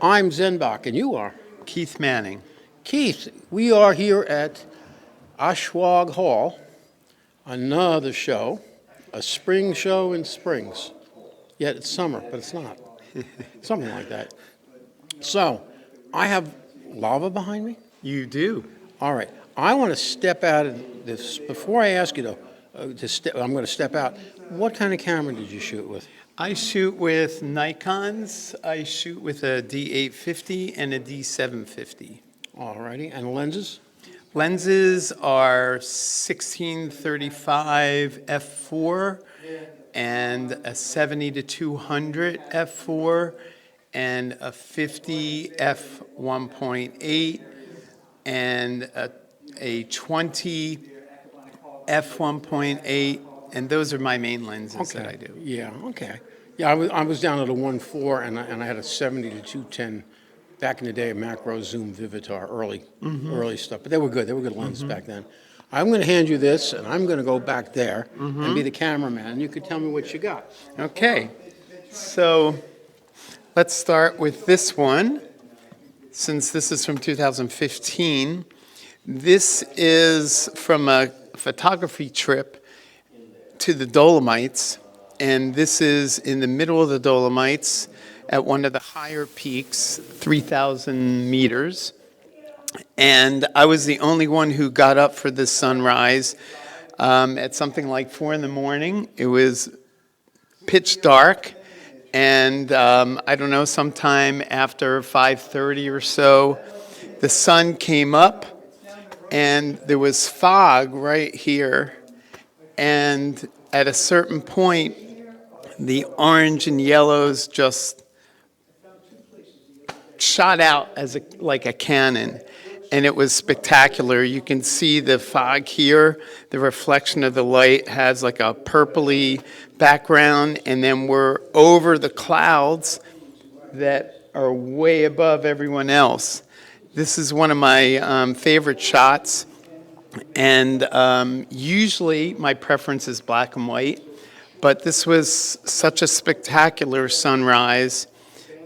I'm Zenbach, and you are? Keith Manning. Keith, we are here at Ashwag Hall, another show, a spring show in Springs. Yet it's summer, but it's not. Something like that. So, I have lava behind me. You do. All right. I want to step out of this. Before I ask you I'm going to step out. What kind of camera did you shoot with? I shoot with Nikons. I shoot with a D850 and a D750. All righty. And lenses? Lenses are 1635 f4 and a 70 to 200 f4 and a 50 f1.8 and a 20 f1.8, and those are my main lenses that I do. Yeah, okay. Yeah, I was down at a 1.4 and I had a 70 to 210 back in the day, a macro zoom Vivitar, early stuff. But they were good. They were good lenses back then. I'm going to hand you this, and I'm going to go back there and be the cameraman, and you could tell me what you got. Okay, so let's start with this one. Since this is from 2015, this is from a photography trip to the Dolomites, and this is in the middle of the Dolomites at one of the higher peaks, 3,000 meters. And I was the only one who got up for this sunrise at something like 4 in the morning. It was pitch dark, and I don't know, sometime after 5:30 or so, the sun came up, and there was fog right here. And at a certain point, the orange and yellows just shot out as like a cannon. And it was spectacular. You can see the fog here. The reflection of the light has like a purpley background, and then we're over the clouds that are way above everyone else. This is one of my favorite shots, and usually my preference is black and white, but this was such a spectacular sunrise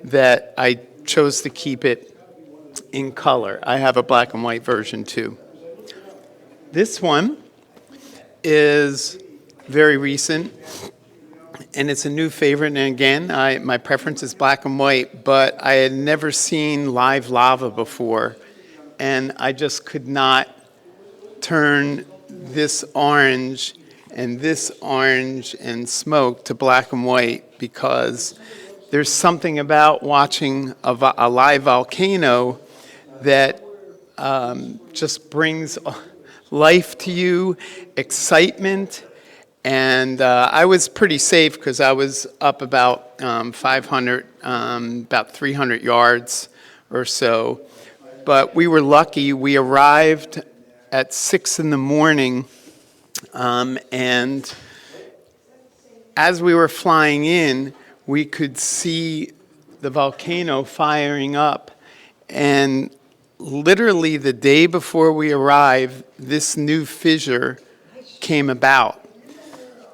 that I chose to keep it in color. I have a black and white version too. This one is very recent, and it's a new favorite. And again, my preference is black and white, but I had never seen live lava before, and I just could not turn this orange and smoke to black and white, because there's something about watching a live volcano that just brings life to you, excitement. And I was pretty safe because I was up about 500, about 300 yards or so. But we were lucky. We arrived at 6 in the morning, and as we were flying in, we could see the volcano firing up. And literally the day before we arrived, this new fissure came about.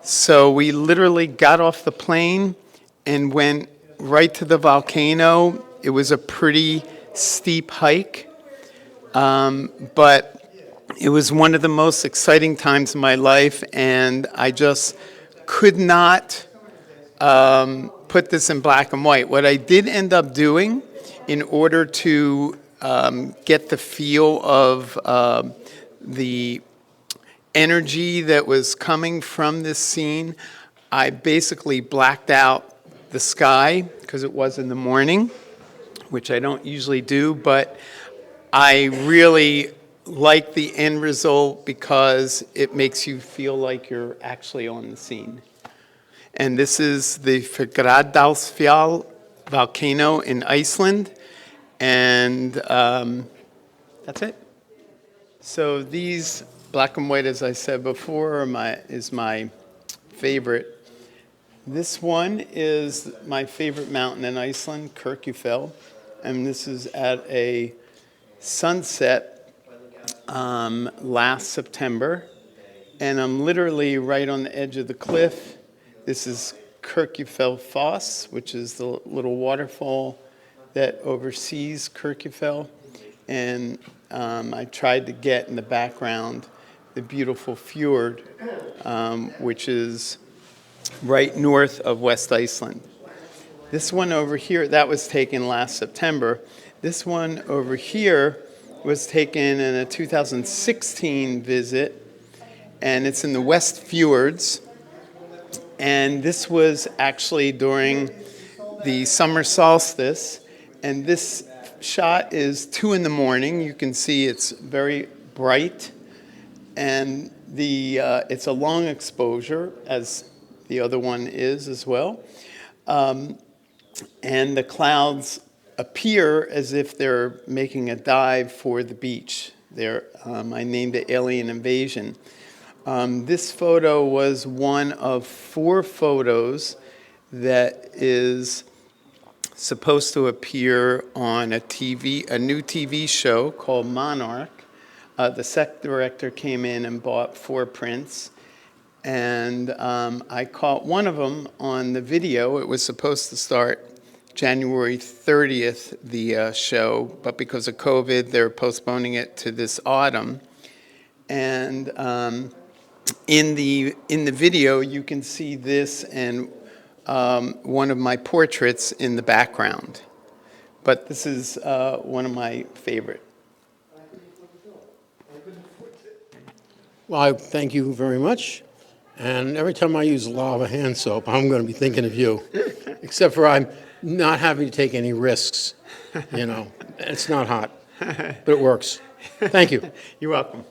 So we literally got off the plane and went right to the volcano. It was a pretty steep hike, but it was one of the most exciting times of my life, and I just could not put this in black and white. What I did end up doing in order to get the feel of the energy that was coming from this scene, I basically blacked out the sky because it was in the morning, which I don't usually do, but I really like the end result because it makes you feel like you're actually on the scene. And this is the Fagradalsfjall volcano in Iceland, and that's it. So these black and white, as I said before, is my favorite. This one is my favorite mountain in Iceland, Kirkjufell, and this is at a sunset last September, and I'm literally right on the edge of the cliff. This is Kirkjufell Foss, which is the little waterfall that oversees Kirkjufell. And I tried to get in the background the beautiful fjord, which is right north of West Iceland. This one over here, that was taken last September. This one over here was taken in a 2016 visit, and it's in the West Fjords. And this was actually during the summer solstice. And this shot is 2 in the morning. You can see it's very bright. And it's a long exposure, as the other one is as well. And the clouds appear as if they're making a dive for the beach. I named it Alien Invasion. This photo was one of 4 photos that is supposed to appear on a new TV show called Monarch. The set director came in and bought 4 prints, and I caught one of them on the video. It was supposed to start January 30th, the show, but because of COVID, they're postponing it to this autumn. And in the video, you can see this and one of my portraits in the background. But this is one of my favorite. Well, I thank you very much. And every time I use lava hand soap, I'm going to be thinking of you. Except for I'm not having to take any risks. It's not hot, but it works. Thank you. You're welcome.